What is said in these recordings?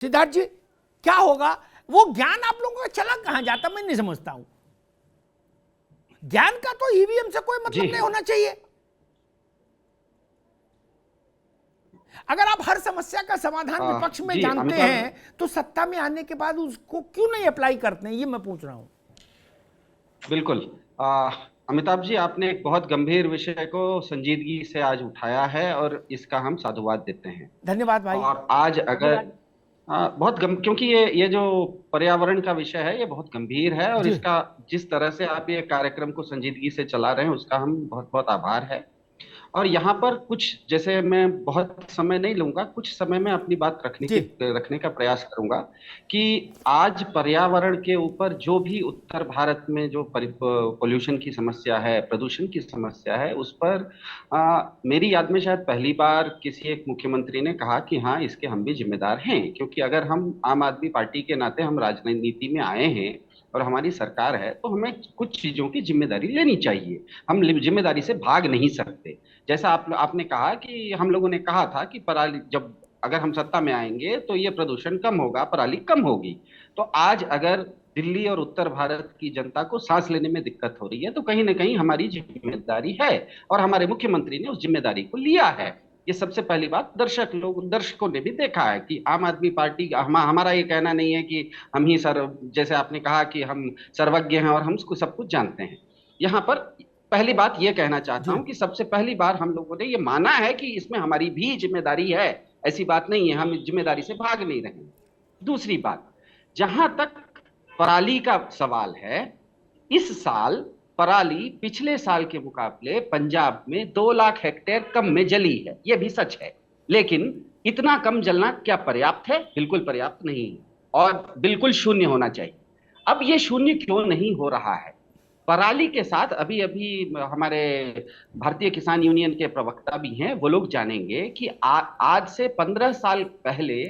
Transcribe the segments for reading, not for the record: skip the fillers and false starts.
सिद्धार्थ जी, क्या होगा? वो ज्ञान आप लोगों का चला कहां जाता, मैं नहीं समझता हूं। ज्ञान का तो ईवीएम से कोई मतलब नहीं होना चाहिए। अगर आप हर समस्या का समाधान विपक्ष में जानते हैं तो सत्ता में आने के बाद उसको क्यों नहीं अप्लाई करते हैं, ये मैं पूछ रहा हूं। बिल्कुल। अमिताभ जी, आपने एक बहुत गंभीर विषय को संजीदगी से आज उठाया है और इसका हम साधुवाद देते हैं। धन्यवाद भाई। और आज अगर क्योंकि ये जो पर्यावरण का विषय है, ये बहुत गंभीर है और इसका जिस तरह से आप ये कार्यक्रम को संजीदगी से चला रहे हैं, उसका हम बहुत बहुत आभार है। और यहाँ पर कुछ, जैसे मैं बहुत समय नहीं लूंगा, कुछ समय में अपनी बात रखने का प्रयास करूंगा कि आज पर्यावरण के ऊपर जो भी उत्तर भारत में जो पोल्यूशन की समस्या है, प्रदूषण की समस्या है, उस पर मेरी याद में शायद पहली बार किसी एक मुख्यमंत्री ने कहा कि हाँ, इसके हम भी जिम्मेदार हैं। क्योंकि अगर हम आम आदमी पार्टी के नाते हम राजनीति में आए हैं और हमारी सरकार है, तो हमें कुछ चीजों की जिम्मेदारी लेनी चाहिए। हम जिम्मेदारी से भाग नहीं सकते। जैसा आपने कहा कि हम लोगों ने कहा था कि पराली, जब अगर हम सत्ता में आएंगे तो ये प्रदूषण कम होगा, पराली कम होगी। तो आज अगर दिल्ली और उत्तर भारत की जनता को सांस लेने में दिक्कत हो रही है, तो कहीं ना कहीं हमारी जिम्मेदारी है और हमारे मुख्यमंत्री ने उस जिम्मेदारी को लिया है। ये सबसे पहली बात। दर्शकों ने भी देखा है कि आम आदमी पार्टी, हमारा ये कहना नहीं है कि हम ही जैसे आपने कहा कि हम सर्वज्ञ हैं और हम सब कुछ जानते हैं। यहाँ पर पहली बात ये कहना चाहता हूं कि सबसे पहली बार हम लोगों ने ये माना है कि इसमें हमारी भी जिम्मेदारी है। ऐसी बात नहीं है, हम इस जिम्मेदारी से भाग नहीं रहे। दूसरी बात, जहां तक पराली का सवाल है, इस साल पराली पिछले साल के मुकाबले पंजाब में 2 लाख हेक्टेयर कम में जली है। यह भी सच है। लेकिन इतना कम जलना क्या पर्याप्त है? बिल्कुल पर्याप्त नहीं है और बिल्कुल शून्य होना चाहिए। अब ये शून्य क्यों नहीं हो रहा है? पराली के साथ अभी अभी हमारे भारतीय किसान यूनियन के प्रवक्ता भी हैं, वो लोग जानेंगे कि आज से 15 साल पहले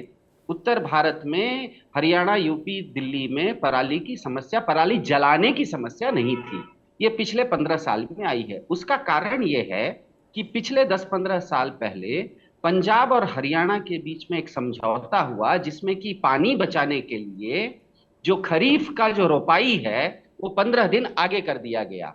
उत्तर भारत में, हरियाणा, यूपी, दिल्ली में पराली की समस्या, पराली जलाने की समस्या नहीं थी। ये पिछले 15 साल में आई है। उसका कारण ये है कि पिछले 10-15 साल पहले पंजाब और हरियाणा के बीच में एक समझौता हुआ, जिसमें कि पानी बचाने के लिए जो खरीफ का जो रोपाई है वो 15 दिन आगे कर दिया गया।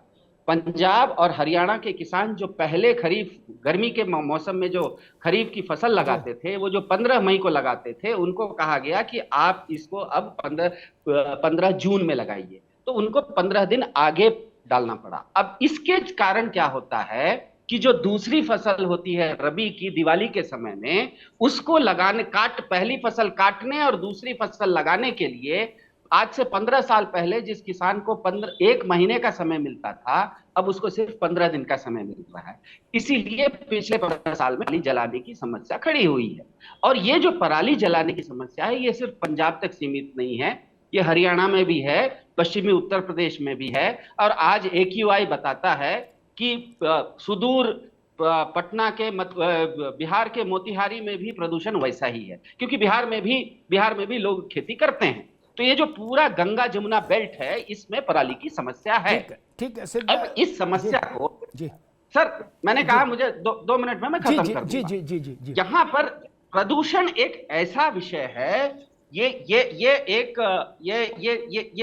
पंजाब और हरियाणा के किसान जो पहले खरीफ, गर्मी के मौसम में जो खरीफ की फसल लगाते थे, वो जो 15 मई को लगाते थे, उनको कहा गया कि आप इसको अब 15 जून में लगाइए। तो उनको 15 दिन आगे डालना पड़ा। अब इसके कारण क्या होता है कि जो दूसरी फसल होती है रबी की, दिवाली के समय में, उसको पहली फसल काटने और दूसरी फसल लगाने के लिए आज से 15 साल पहले जिस किसान को 1 महीने का समय मिलता था, अब उसको सिर्फ 15 दिन का समय मिल रहा है। इसीलिए पिछले 15 साल में पराली जलाने की समस्या खड़ी हुई है। और ये जो पराली जलाने की समस्या है, ये सिर्फ पंजाब तक सीमित नहीं है, ये हरियाणा में भी है, पश्चिमी उत्तर प्रदेश में भी है। और आज AQI बताता है कि सुदूर पटना के बिहार के मोतिहारी में भी प्रदूषण वैसा ही है, क्योंकि बिहार में भी लोग खेती करते हैं। तो ये जो पूरा गंगा जमुना बेल्ट है, इसमें पराली की समस्या है। ठीक है। अब इस समस्या को सर, मैंने कहा मुझे 2 मिनट में मैं खत्म कर दूंगा। यहाँ पर प्रदूषण एक ऐसा विषय है, ये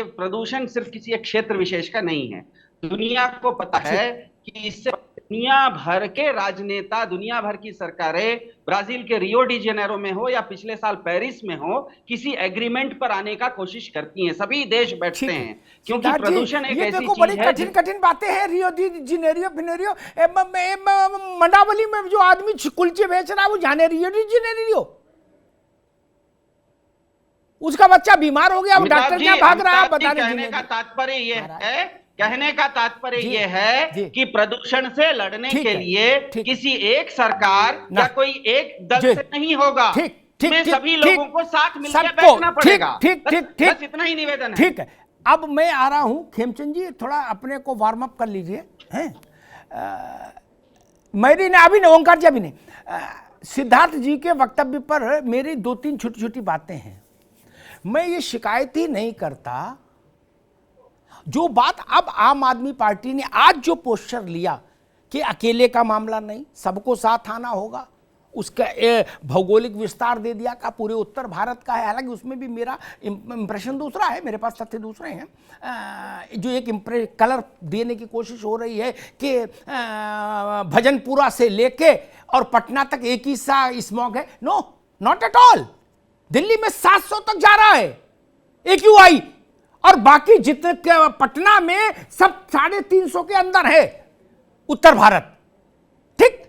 प्रदूषण सिर्फ किसी एक क्षेत्र विशेष का नहीं है। दुनिया को पता है कि इससे दुनिया भर के राजनेता, दुनिया भर की सरकारें, ब्राजील के रियो डी जेनेरो में हो या पिछले साल पेरिस में हो, किसी एग्रीमेंट पर आने का कोशिश करती हैं। सभी देश बैठते हैं, क्योंकि प्रदूषण एक ऐसी चीज है। बड़ी कठिन बातें हैं। रियो डी जेनेरो, मंडावली में जो आदमी कुलचे बेच रहा है, वो जाने रियो डी जेनेरो, उसका बच्चा बीमार हो गया, डॉक्टर क्या भाग रहा है बताने। कहने का तात्पर्य ये है कि प्रदूषण से लड़ने के लिए किसी एक सरकार या कोई एक दल से नहीं होगा। में सभी लोगों को साथ मिलकर बैठना पड़ेगा। बस इतना ही निवेदन है। ठीक है। अब मैं आ रहा हूं, खेमचंद जी थोड़ा अपने को वार्म अप कर लीजिए। मेरी ने अभी नहीं, ओंकार जी अभी नहीं, सिद्धार्थ जी के वक्तव्य पर मेरी 2-3 छोटी छोटी बातें हैं। मैं ये शिकायत ही नहीं करता, जो बात अब आम आदमी पार्टी ने आज जो पोस्चर लिया कि अकेले का मामला नहीं, सबको साथ आना होगा, उसका भौगोलिक विस्तार दे दिया का पूरे उत्तर भारत का है। हालांकि उसमें भी मेरा इंप्रेशन दूसरा है, मेरे पास तथ्य दूसरे हैं। जो एक कलर देने की कोशिश हो रही है कि भजनपुरा से लेके और पटना तक एक ही सा स्मॉग है। No, not at all. Delhi में 700 तक जा रहा है AQI, और बाकी जितने पटना में सब 350 के अंदर है उत्तर भारत, ठीक।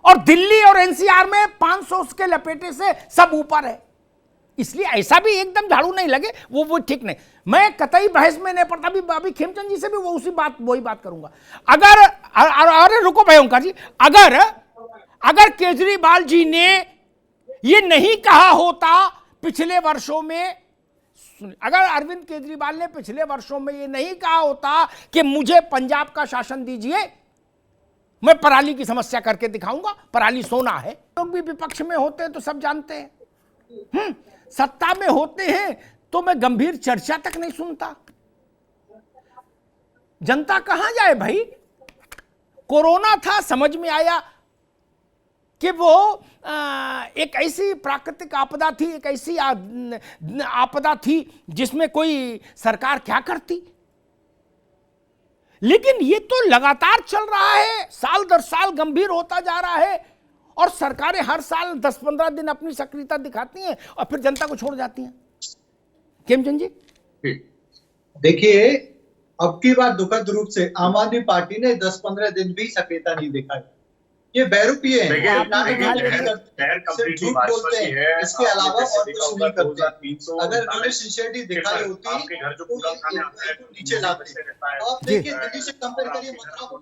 और दिल्ली और NCR में 500 के लपेटे से सब ऊपर है। इसलिए ऐसा भी एकदम झाड़ू नहीं लगे, वो ठीक नहीं। मैं कतई बहस में नहीं पड़ता। अभी खेमचंद जी से भी वही बात करूंगा। अगर अरे रुको भाई ओंकार जी, अगर केजरीवाल जी ने ये नहीं कहा होता पिछले वर्षों में, अगर अरविंद केजरीवाल ने पिछले वर्षों में ये नहीं कहा होता कि मुझे पंजाब का शासन दीजिए, मैं पराली की समस्या करके दिखाऊंगा, पराली सोना है। लोग भी विपक्ष में होते हैं तो सब जानते हैं, सत्ता में होते हैं तो मैं गंभीर चर्चा तक नहीं सुनता। जनता कहां जाए भाई। कोरोना था, समझ में आया कि वो एक ऐसी प्राकृतिक आपदा थी, एक ऐसी आपदा थी जिसमें कोई सरकार क्या करती। लेकिन ये तो लगातार चल रहा है, साल दर साल गंभीर होता जा रहा है, और सरकारें हर साल 10-15 दिन अपनी सक्रियता दिखाती हैं और फिर जनता को छोड़ जाती हैं। खेमचंद जी देखिए, अब की बार दुखद रूप से आम आदमी पार्टी ने 10-15 दिन भी सक्रियता नहीं दिखाई। ये बेरुपये हैं, सिर्फ झूठ बोलते हैं, इसके अलावा और कुछ नहीं करते। अगर इन्होंने सिंसियरिटी दिखाई होती तो नीचे लाते। आप देखिए, दिल्ली से कंपेयर करिए, मथुरा को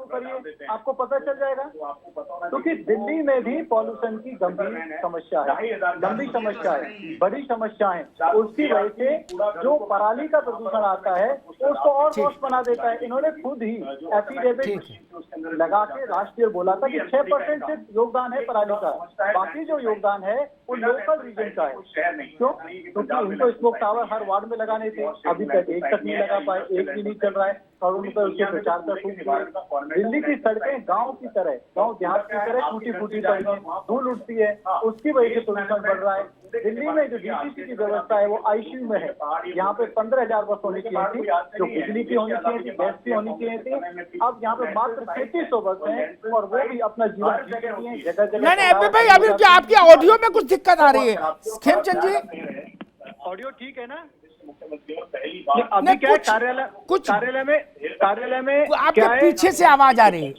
करिए, आपको पता चल जाएगा। क्योंकि दिल्ली में भी पॉल्यूशन की गंभीर समस्या है, लंबी समस्या है, बड़ी समस्या है। उसकी वजह से जो पराली का प्रदूषण आता है उसको और वर्ष बना देता है। इन्होंने खुद ही एफिडेविट लगा के राष्ट्रीय बोला था कि 6% से योगदान है पराली का, बाकी जो योगदान है वो लोकल रीजन का है। क्यों? क्योंकि उनको स्मोक टावर हर वार्ड में लगाने थे, अभी तक एक तक नहीं लगा पाए, एक भी नहीं चल रहा है। करोड़ों रुपए उसके प्रचार कर सूख। दिल्ली की सड़कें गांव की तरह, गांव देहात की तरह टूटी फूटी पड़ी हैं, धूल उठती है, उसकी वजह से प्रदूषण बढ़ रहा है। दिल्ली में जो DTC की व्यवस्था है वो ICU में है। यहाँ पे 15,000 बस होनी चाहिए थी, जो बिजली की होनी चाहिए थी, गैस की होनी चाहिए थी। अब यहाँ पे मात्र 3300 बस हैं, और वो भी अपना जीवन जी रही हैं जगह जगह। नहीं भाई, अभी क्या आपकी ऑडियो में कुछ दिक्कत आ रही है खेमचंद जी? ऑडियो ठीक है ना? अभी क्या कार्यालय में आपके पीछे से आवाज आ रही है।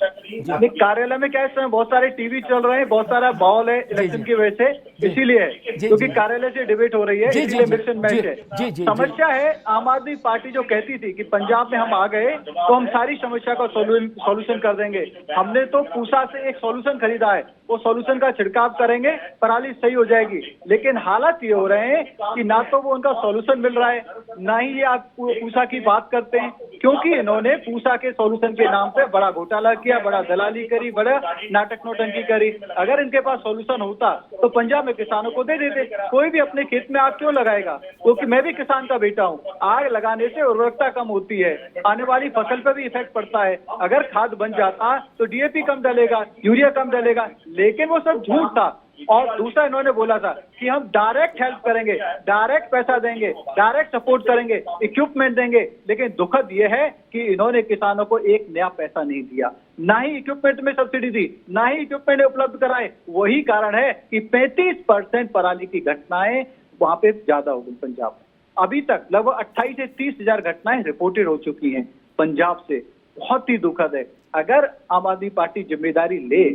कार्यालय में क्या है, इस समय बहुत सारे टीवी चल रहे हैं, बहुत सारा माहौल है इलेक्शन की वजह से, इसीलिए क्योंकि कार्यालय से डिबेट हो रही है, इसलिए मिक्स एंड मैच है। समस्या है, आम आदमी पार्टी जो कहती थी कि पंजाब में हम आ गए तो हम सारी समस्या का सॉल्यूशन कर देंगे। हमने तो पूसा से एक सॉल्यूशन खरीदा है, वो सॉल्यूशन का छिड़काव करेंगे, पराली सही हो जाएगी। लेकिन हालात ये हो रहे हैं कि ना तो वो उनका सॉल्यूशन मिल रहा है, ना ही ये आप पूसा की बात करते हैं, क्योंकि इन्होंने पूसा के सॉल्यूशन के नाम पे बड़ा घोटाला किया, बड़ा दलाली करी, बड़ा नाटक नौटंकी करी। अगर इनके पास सॉल्यूशन होता तो पंजाब में किसानों को दे देते। कोई भी अपने खेत में आग क्यों लगाएगा? क्योंकि मैं भी किसान का बेटा हूँ। आग लगाने से उर्वरकता कम होती है, आने वाली फसल पे भी इफेक्ट पड़ता है। अगर खाद बन जाता तो DAP कम डलेगा, यूरिया कम डलेगा, लेकिन वो सब झूठ था। और दूसरा इन्होंने बोला था कि हम डायरेक्ट हेल्प करेंगे, डायरेक्ट पैसा देंगे, डायरेक्ट सपोर्ट करेंगे, इक्विपमेंट देंगे। लेकिन दुखद यह है कि इन्होंने किसानों को एक नया पैसा नहीं दिया, ना ही इक्विपमेंट में सब्सिडी दी, ना ही इक्विपमेंट उपलब्ध कराए। वही कारण है कि 35% पराली की घटनाएं वहां पे ज्यादा हो गई पंजाब में। अभी तक लगभग 28 से 30,000 घटनाएं रिपोर्टेड हो चुकी हैं पंजाब से। बहुत ही दुखद है। अगर आम आदमी पार्टी जिम्मेदारी ले,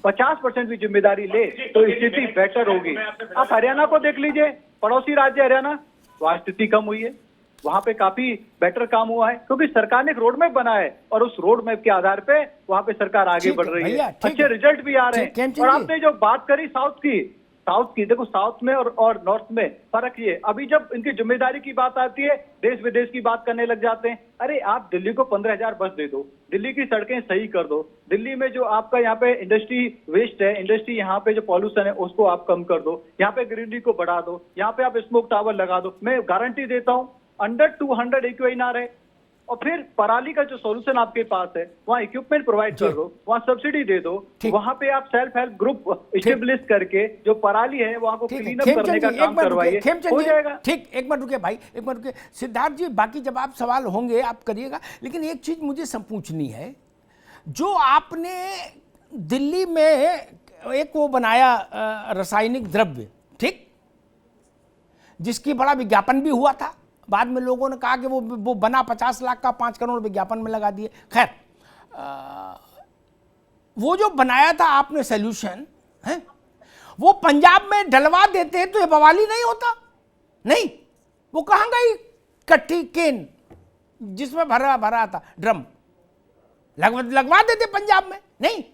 50% भी जिम्मेदारी ले, तो स्थिति बेटर होगी। आप हरियाणा को देख लीजिए, पड़ोसी राज्य हरियाणा, वहां स्थिति कम हुई है, वहां पे काफी बेटर काम हुआ है, क्योंकि सरकार ने एक रोड मैप बनाया है और उस रोड मैप के आधार पे वहां पे सरकार आगे बढ़ रही है, अच्छे रिजल्ट भी आ रहे हैं। और आपने जो बात करी साउथ की, देखो साउथ में और नॉर्थ में फर्क ये, अभी जब इनकी जिम्मेदारी की बात आती है देश विदेश की बात करने लग जाते हैं। अरे आप दिल्ली को 15,000 बस दे दो, दिल्ली की सड़कें सही कर दो, दिल्ली में जो आपका यहाँ पे इंडस्ट्री वेस्ट है, इंडस्ट्री यहाँ पे जो पॉल्यूशन है उसको आप कम कर दो, यहाँ पे ग्रीनरी को बढ़ा दो, यहाँ पे आप स्मोक टावर लगा दो। मैं गारंटी देता हूँ अंडर 200 AQI ना रहे, और फिर पराली का जो सोल्यूशन आपके पास है, वहाँ इक्विपमेंट प्रोवाइड कर दो, वहाँ सब्सिडी दे दो, वहाँ पे आप सेल्फ हेल्प ग्रुप स्टेब्लिश करके जो पराली है वहाँ को क्लीन अप करने का काम करवाइए, हो जाएगा। ठीक, एक मिनट रुके भाई, एक मिनट रुके सिद्धार्थ जी, बाकी जब आप सवाल होंगे आप करिएगा, लेकिन एक चीज मुझे पूछनी है, जो आपने दिल्ली में एक वो बनाया रासायनिक द्रव्य, ठीक, जिसकी बड़ा विज्ञापन भी हुआ था, बाद में लोगों ने कहा कि वो बना 50 लाख का 5 करोड़ विज्ञापन में लगा दिए। खैर, वो जो बनाया था आपने सोल्यूशन है, वो पंजाब में डलवा देते तो ये बवाली नहीं होता? नहीं, वो कहाँ गई कट्टी केन जिसमें भरा था ड्रम, लगवा देते पंजाब में, नहीं,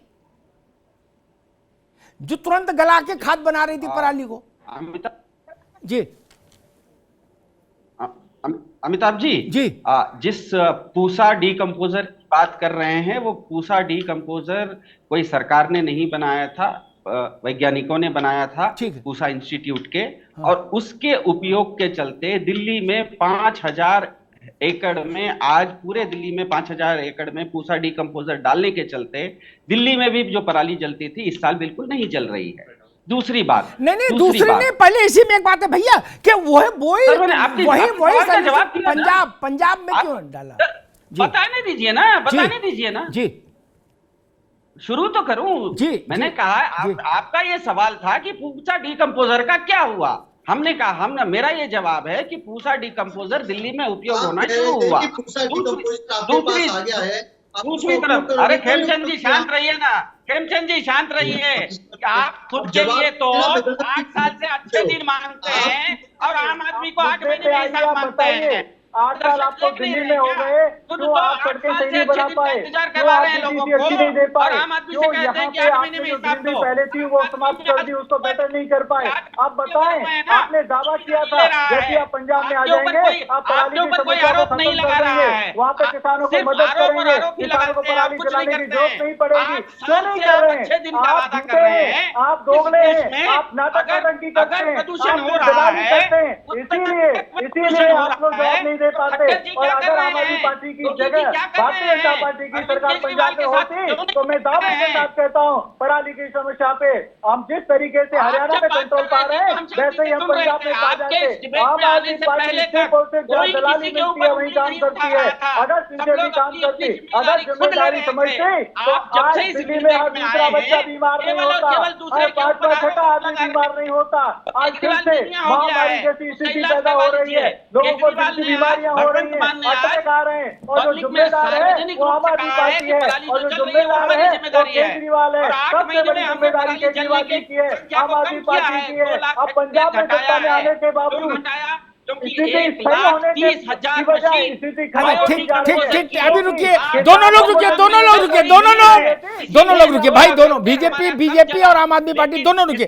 जो तुरंत गला के खाद बना रही थी पराली को। जी अमिताभ जी, जिस पूसा डीकंपोजर की बात कर रहे हैं, वो पूसा डीकंपोजर कोई सरकार ने नहीं बनाया था, वैज्ञानिकों ने बनाया था पूसा इंस्टीट्यूट के। हाँ। और उसके उपयोग के चलते दिल्ली में 5000 एकड़ में, आज पूरे दिल्ली में 5000 एकड़ में पूसा डीकंपोजर डालने के चलते दिल्ली में भी जो पराली जलती थी इस साल बिल्कुल नहीं जल रही है। दूसरी बात, नहीं, दूसरी नहीं, पहले इसी में एक बात है भैया कि वही पंजाब में क्यों डाला? बताने दीजिए ना जी, शुरू तो करूं जी। मैंने कहा आपका ये सवाल था कि पूसा डीकंपोजर का क्या हुआ। हमने कहा, मेरा ये जवाब है कि पूसा डीकंपोजर दिल्ली में उपयोग होना शुरू हुआ। दूसरी तरफ, अरे खेमचंद जी शांत रहिए ना, खेमचंद जी शांत रहिए। आप खुद के लिए तो 8 साल से अच्छे दिन मांगते हैं और आम आदमी को 8 महीने में हिसाब मांगते हैं। 8 साल आपको दिल्ली में हो गए, तो आप सड़कें सही नहीं बना पाए, क्यों आप अच्छी नहीं दे पाए, क्यों यहाँ पे आपने जो ड्यूटी पहले थी वो समाप्त कर दी, उसको बेटर नहीं कर पाए। आप बताएं, आपने दावा किया था जैसे आप पंजाब में आ जाएंगे आप पराली की समस्या को खत्म कर देंगे, वहाँ पे किसानों को मदद करेंगे, किसानों को पराली जलाने की जरूरत नहीं पड़ेगी। क्यों नहीं कर रहे हैं? आप झूठे हैं, आप दोगले हैं, आप नाटक नौटंकी करते हैं, आप दलाली करते हैं, इसीलिए आप लोग जवाब नहीं दे पाते। और अगर आम आदमी पार्टी की जगह भारतीय जनता पार्टी की सरकार पंजाब में होती तो मैं दावे के साथ कहता हूँ पराली की समस्या पे हम जिस तरीके से हरियाणा में कंट्रोल पा रहे हैं वैसे ही हम पंजाब में पा जाते। आम आदमी पार्टी से जहाँ दलाली मिलती है वही काम करती है। अगर बीजेपी काम करती, अगर जिम्मेदारी समझती तो आज दिल्ली में हर दूसरा बच्चा बीमार नहीं होता, हर 5वां 6वां आदमी बीमार नहीं होता। आज फिर से महामारी जैसी स्थिति पैदा हो रही है, लोगों को दिल की बीमारियां हो रही हैं, अटैक आ रहे हैं, और जो जिम्मेदार है वो आम आदमी पार्टी है और जो जिम्मेदार है वो केजरीवाल है। सबसे बड़ी जिम्मेदारी केजरीवाल की है, आम आदमी पार्टी की है। अब पंजाब में सत्ता में आने के बावजूद ठीक, अभी रुकिए, दोनों लोग रुकिए भाई, दोनों बीजेपी और आम आदमी पार्टी दोनों रुकिए।